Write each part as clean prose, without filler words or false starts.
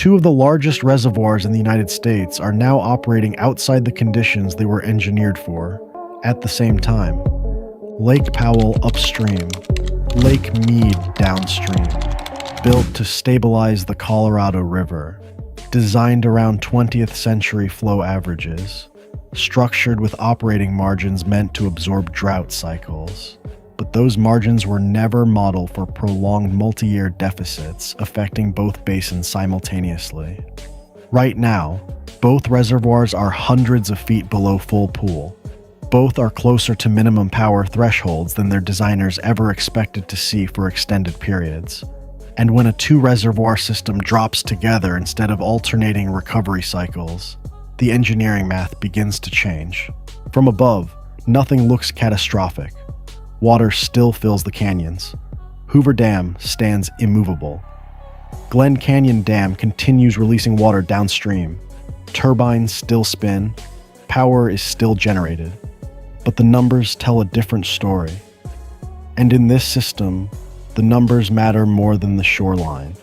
Two of the largest reservoirs in the United States are now operating outside the conditions they were engineered for at the same time. Lake Powell upstream, Lake Mead downstream, built to stabilize the Colorado River, designed around 20th century flow averages, structured with operating margins meant to absorb drought cycles. But those margins were never modeled for prolonged multi-year deficits affecting both basins simultaneously. Right now, both reservoirs are hundreds of feet below full pool. Both are closer to minimum power thresholds than their designers ever expected to see for extended periods. And when a two-reservoir system drops together instead of alternating recovery cycles, the engineering math begins to change. From above, nothing looks catastrophic. Water still fills the canyons. Hoover Dam stands immovable. Glen Canyon Dam continues releasing water downstream. Turbines still spin. Power is still generated. But the numbers tell a different story. And in this system, the numbers matter more than the shoreline.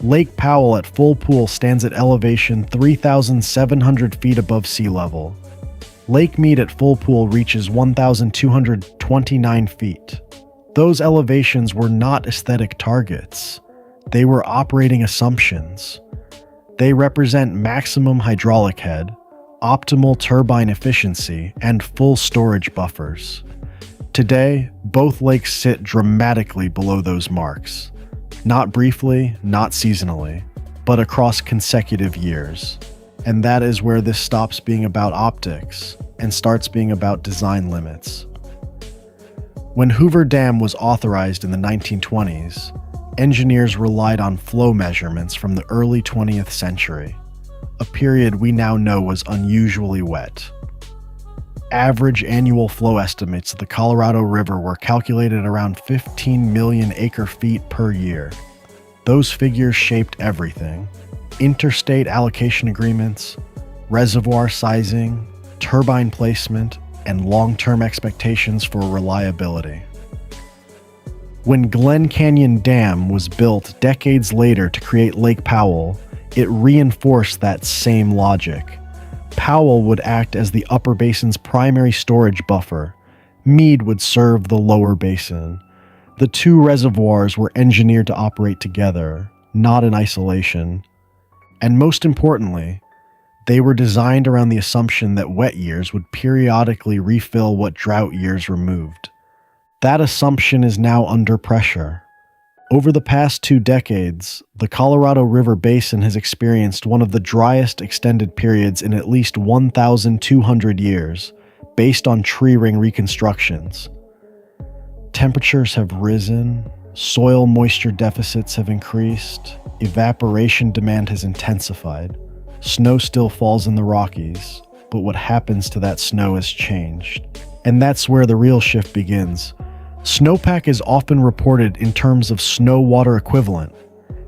Lake Powell at full pool stands at elevation 3,700 feet above sea level. Lake Mead at full pool reaches 1,229 feet. Those elevations were not aesthetic targets. They were operating assumptions. They represent maximum hydraulic head, optimal turbine efficiency, and full storage buffers. Today, both lakes sit dramatically below those marks. Not briefly, not seasonally, but across consecutive years. And that is where this stops being about optics and starts being about design limits. When Hoover Dam was authorized in the 1920s, engineers relied on flow measurements from the early 20th century, a period we now know was unusually wet. Average annual flow estimates of the Colorado River were calculated around 15 million acre-feet per year. Those figures shaped everything: interstate allocation agreements, reservoir sizing, turbine placement, and long-term expectations for reliability. When Glen Canyon Dam was built decades later to create Lake Powell, it reinforced that same logic. Powell would act as the upper basin's primary storage buffer. Mead would serve the lower basin. The two reservoirs were engineered to operate together, not in isolation. And most importantly, they were designed around the assumption that wet years would periodically refill what drought years removed. That assumption is now under pressure. Over the past 2 decades, the Colorado River Basin has experienced one of the driest extended periods in at least 1,200 years, based on tree ring reconstructions. Temperatures have risen, soil moisture deficits have increased, evaporation demand has intensified. Snow still falls in the Rockies, but what happens to that snow has changed. And that's where the real shift begins. Snowpack is often reported in terms of snow water equivalent,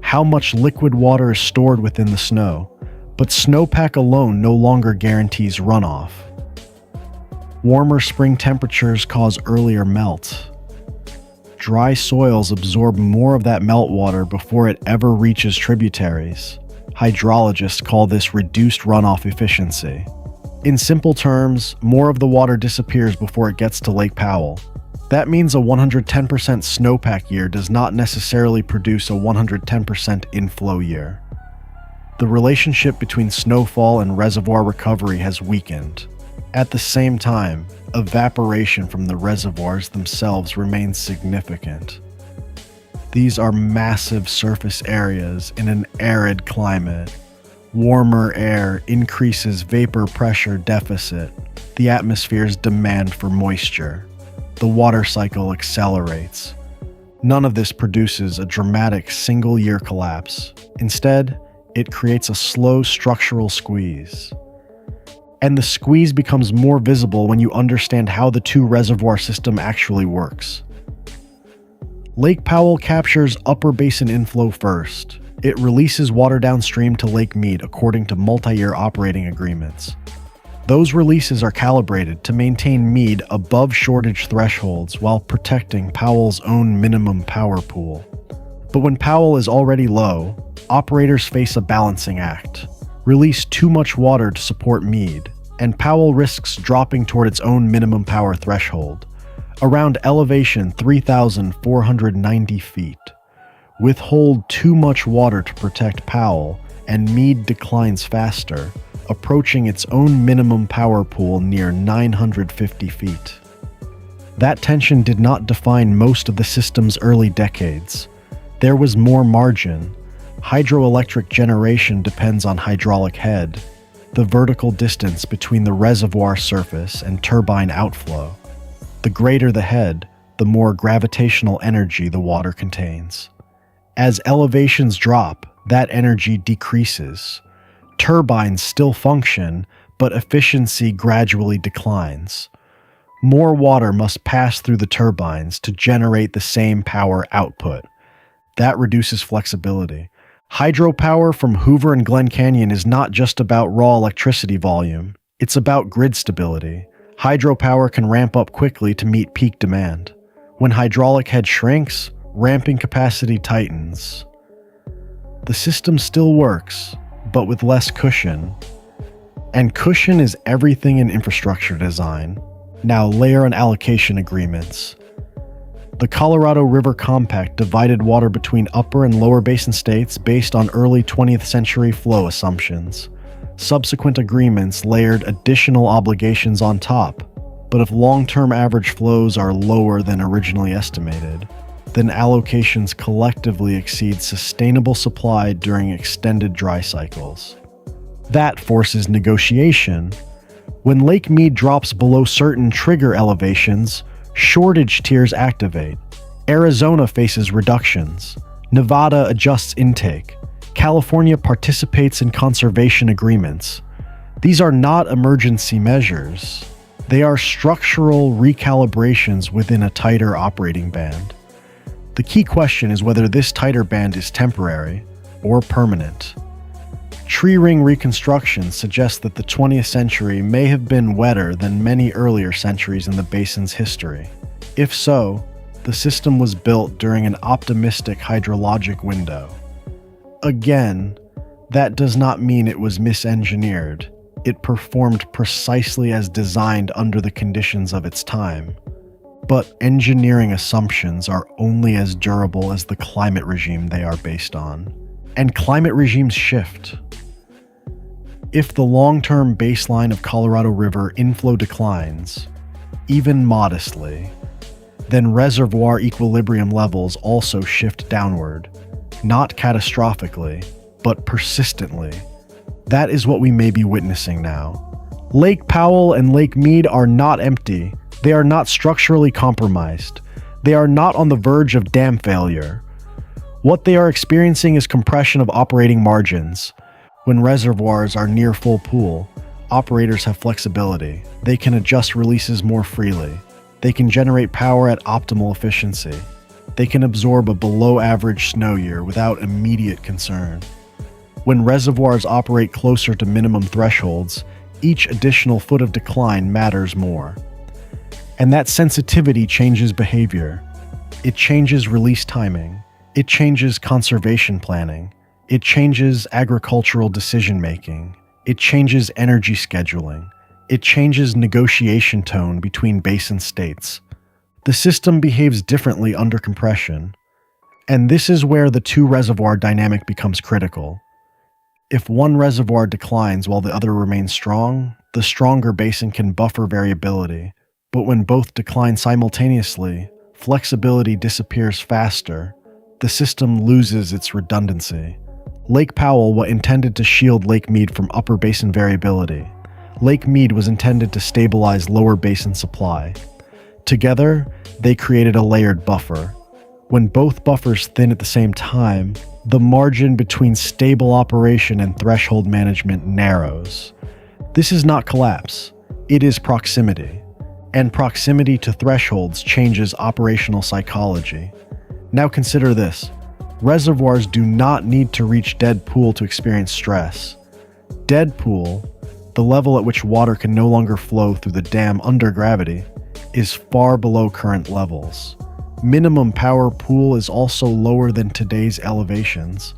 how much liquid water is stored within the snow, but snowpack alone no longer guarantees runoff. Warmer spring temperatures cause earlier melt. Dry soils absorb more of that meltwater before it ever reaches tributaries. Hydrologists call this reduced runoff efficiency. In simple terms, more of the water disappears before it gets to Lake Powell. That means a 110% snowpack year does not necessarily produce a 110% inflow year. The relationship between snowfall and reservoir recovery has weakened. At the same time, evaporation from the reservoirs themselves remains significant. These are massive surface areas in an arid climate. Warmer air increases vapor pressure deficit, the atmosphere's demand for moisture. The water cycle accelerates. None of this produces a dramatic single-year collapse. Instead, it creates a slow structural squeeze. And the squeeze becomes more visible when you understand how the two-reservoir system actually works. Lake Powell captures upper basin inflow first. It releases water downstream to Lake Mead according to multi-year operating agreements. Those releases are calibrated to maintain Mead above shortage thresholds while protecting Powell's own minimum power pool. But when Powell is already low, operators face a balancing act. Release too much water to support Mead, and Powell risks dropping toward its own minimum power threshold, around elevation 3,490 feet. Withhold too much water to protect Powell, and Mead declines faster, approaching its own minimum power pool near 950 feet. That tension did not define most of the system's early decades. There was more margin. Hydroelectric generation depends on hydraulic head, the vertical distance between the reservoir surface and turbine outflow. The greater the head, the more gravitational energy the water contains. As elevations drop, that energy decreases. Turbines still function, but efficiency gradually declines. More water must pass through the turbines to generate the same power output. That reduces flexibility. Hydropower from Hoover and Glen Canyon is not just about raw electricity volume, it's about grid stability. Hydropower can ramp up quickly to meet peak demand. When hydraulic head shrinks, ramping capacity tightens. The system still works, but with less cushion. And cushion is everything in infrastructure design. Now layer on allocation agreements. The Colorado River Compact divided water between upper and lower basin states based on early 20th century flow assumptions. Subsequent agreements layered additional obligations on top, but if long-term average flows are lower than originally estimated, then allocations collectively exceed sustainable supply during extended dry cycles. That forces negotiation. When Lake Mead drops below certain trigger elevations, shortage tiers activate. Arizona faces reductions. Nevada adjusts intake. California participates in conservation agreements. These are not emergency measures. They are structural recalibrations within a tighter operating band. The key question is whether this tighter band is temporary or permanent. Tree ring reconstruction suggests that the 20th century may have been wetter than many earlier centuries in the basin's history. If so, the system was built during an optimistic hydrologic window. Again, that does not mean it was misengineered. It performed precisely as designed under the conditions of its time. But engineering assumptions are only as durable as the climate regime they are based on. And climate regimes shift. If the long-term baseline of Colorado River inflow declines, even modestly, then reservoir equilibrium levels also shift downward, not catastrophically, but persistently. That is what we may be witnessing now. Lake Powell and Lake Mead are not empty. They are not structurally compromised. They are not on the verge of dam failure. What they are experiencing is compression of operating margins. When reservoirs are near full pool, operators have flexibility. They can adjust releases more freely. They can generate power at optimal efficiency. They can absorb a below-average snow year without immediate concern. When reservoirs operate closer to minimum thresholds, each additional foot of decline matters more. And that sensitivity changes behavior. It changes release timing. It changes conservation planning. It changes agricultural decision-making. It changes energy scheduling. It changes negotiation tone between basin states. The system behaves differently under compression. And this is where the two-reservoir dynamic becomes critical. If one reservoir declines while the other remains strong, the stronger basin can buffer variability. But when both decline simultaneously, flexibility disappears faster. The system loses its redundancy. Lake Powell was intended to shield Lake Mead from upper basin variability. Lake Mead was intended to stabilize lower basin supply. Together, they created a layered buffer. When both buffers thin at the same time, the margin between stable operation and threshold management narrows. This is not collapse, it is proximity. And proximity to thresholds changes operational psychology. Now consider this. Reservoirs do not need to reach dead pool to experience stress. Dead pool, the level at which water can no longer flow through the dam under gravity, is far below current levels. minimum power pool is also lower than today's elevations.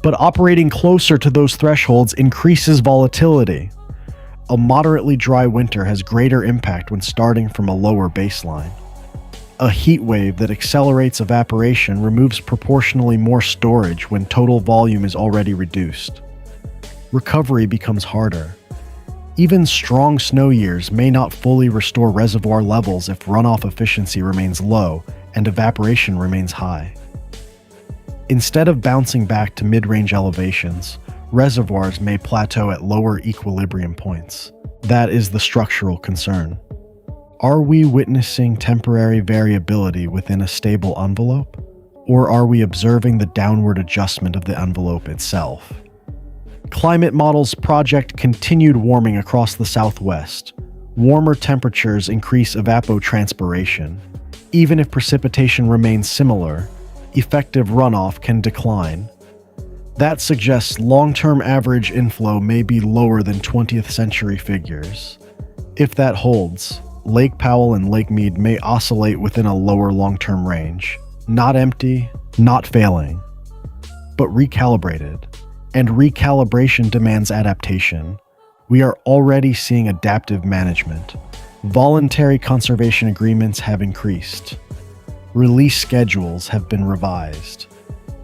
But operating closer to those thresholds increases volatility. A moderately dry winter has greater impact when starting from a lower baseline. A heat wave that accelerates evaporation removes proportionally more storage when total volume is already reduced. Recovery becomes harder. Even strong snow years may not fully restore reservoir levels if runoff efficiency remains low and evaporation remains high. Instead of bouncing back to mid-range elevations, reservoirs may plateau at lower equilibrium points. That is the structural concern. Are we witnessing temporary variability within a stable envelope? Or are we observing the downward adjustment of the envelope itself? Climate models project continued warming across the Southwest. Warmer temperatures increase evapotranspiration. Even if precipitation remains similar, effective runoff can decline. That suggests long-term average inflow may be lower than 20th century figures. If that holds, Lake Powell and Lake Mead may oscillate within a lower long-term range, not empty, not failing, but recalibrated. And recalibration demands adaptation. We are already seeing adaptive management. Voluntary conservation agreements have increased. Release schedules have been revised.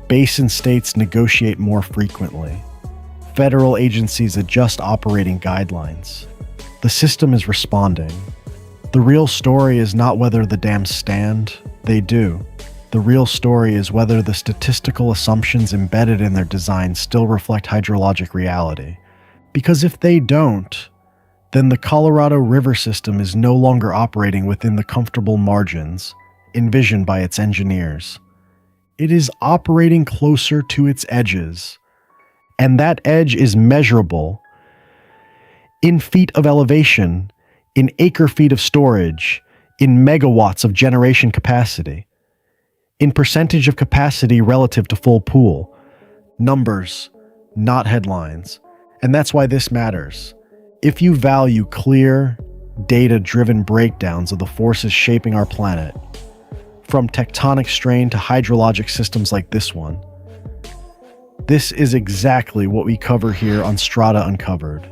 Basin states negotiate more frequently. Federal agencies adjust operating guidelines. The system is responding. The real story is not whether the dams stand, they do. The real story is whether the statistical assumptions embedded in their design still reflect hydrologic reality. Because if they don't, then the Colorado River system is no longer operating within the comfortable margins envisioned by its engineers. It is operating closer to its edges, and that edge is measurable in feet of elevation, in acre-feet of storage, in megawatts of generation capacity, in percentage of capacity relative to full pool. Numbers, not headlines. And that's why this matters. If you value clear, data-driven breakdowns of the forces shaping our planet, from tectonic strain to hydrologic systems like this one, this is exactly what we cover here on Strata Uncovered.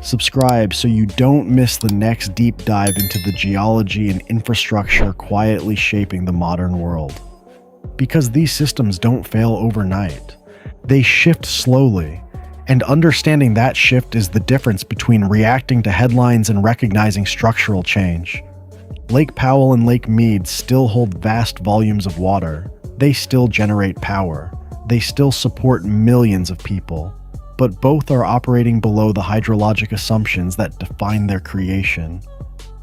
Subscribe so you don't miss the next deep dive into the geology and infrastructure quietly shaping the modern world. Because these systems don't fail overnight. They shift slowly, and understanding that shift is the difference between reacting to headlines and recognizing structural change. Lake Powell and Lake Mead still hold vast volumes of water. They still generate power. They still support millions of people. But both are operating below the hydrologic assumptions that define their creation.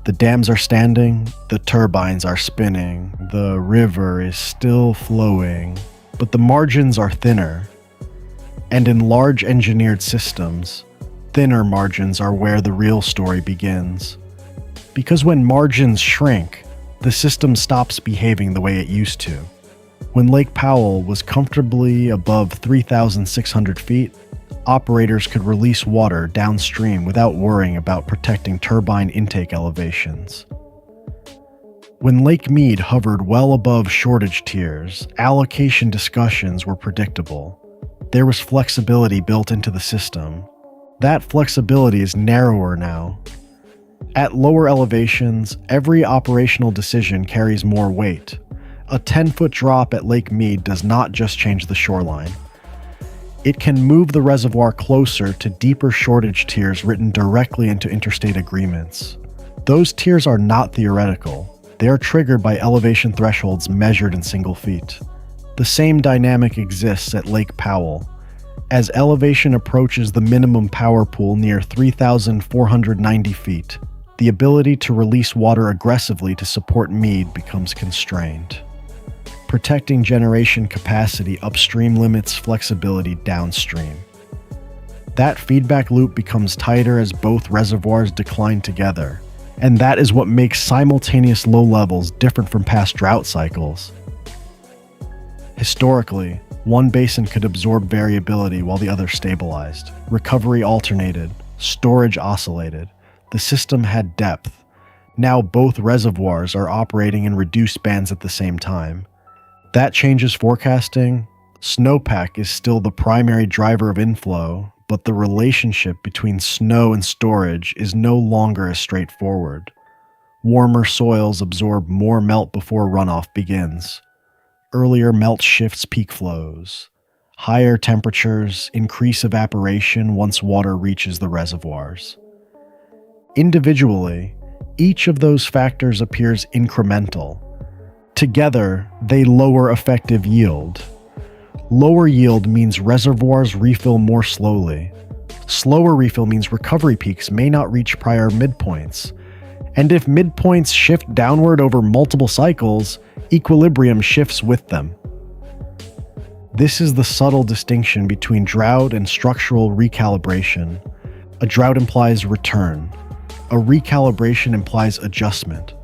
The dams are standing, the turbines are spinning, the river is still flowing, but the margins are thinner. And in large engineered systems, thinner margins are where the real story begins. Because when margins shrink, the system stops behaving the way it used to. When Lake Powell was comfortably above 3,600 feet, operators could release water downstream without worrying about protecting turbine intake elevations. When Lake Mead hovered well above shortage tiers, allocation discussions were predictable. There was flexibility built into the system. That flexibility is narrower now. At lower elevations, every operational decision carries more weight. A 10-foot drop at Lake Mead does not just change the shoreline. It can move the reservoir closer to deeper shortage tiers written directly into interstate agreements. Those tiers are not theoretical. They are triggered by elevation thresholds measured in single feet. The same dynamic exists at Lake Powell. As elevation approaches the minimum power pool near 3,490 feet, the ability to release water aggressively to support Mead becomes constrained. Protecting generation capacity upstream limits flexibility downstream. That feedback loop becomes tighter as both reservoirs decline together, and that is what makes simultaneous low levels different from past drought cycles. Historically, one basin could absorb variability while the other stabilized. Recovery alternated, storage oscillated. The system had depth. Now both reservoirs are operating in reduced bands at the same time. That changes forecasting. Snowpack is still the primary driver of inflow, but the relationship between snow and storage is no longer as straightforward. Warmer soils absorb more melt before runoff begins. Earlier melt shifts peak flows. Higher temperatures increase evaporation once water reaches the reservoirs. Individually, each of those factors appears incremental. Together, they lower effective yield. Lower yield means reservoirs refill more slowly. Slower refill means recovery peaks may not reach prior midpoints. And if midpoints shift downward over multiple cycles, equilibrium shifts with them. This is the subtle distinction between drought and structural recalibration. A drought implies return. A recalibration implies adjustment.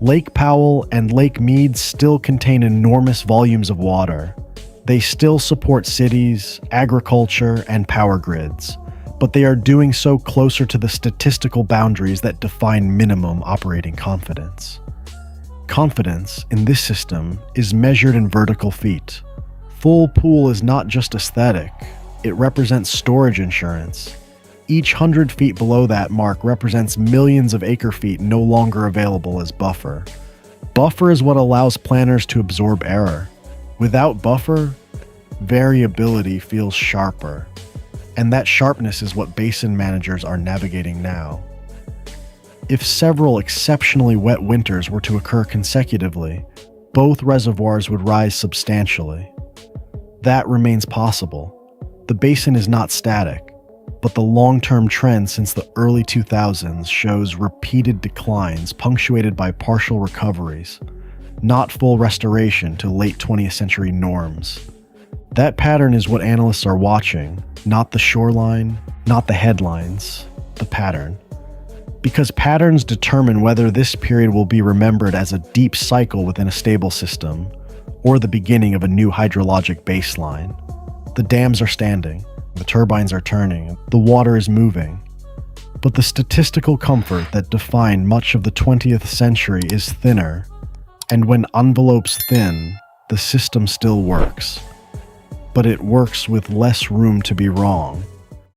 Lake Powell and Lake Mead still contain enormous volumes of water. They still support cities, agriculture, and power grids, but they are doing so closer to the statistical boundaries that define minimum operating confidence. Confidence in this system is measured in vertical feet. Full pool is not just aesthetic, it represents storage insurance. Each 100 feet below that mark represents millions of acre-feet no longer available as buffer. Buffer is what allows planners to absorb error. Without buffer, variability feels sharper. And that sharpness is what basin managers are navigating now. If several exceptionally wet winters were to occur consecutively, both reservoirs would rise substantially. That remains possible. The basin is not static, but the long-term trend since the early 2000s shows repeated declines punctuated by partial recoveries, not full restoration to late 20th century norms. That pattern is what analysts are watching, not the shoreline, not the headlines, the pattern. Because patterns determine whether this period will be remembered as a deep cycle within a stable system, or the beginning of a new hydrologic baseline. The dams are standing, the turbines are turning, the water is moving. But the statistical comfort that defined much of the 20th century is thinner, and when envelopes thin, the system still works. But it works with less room to be wrong.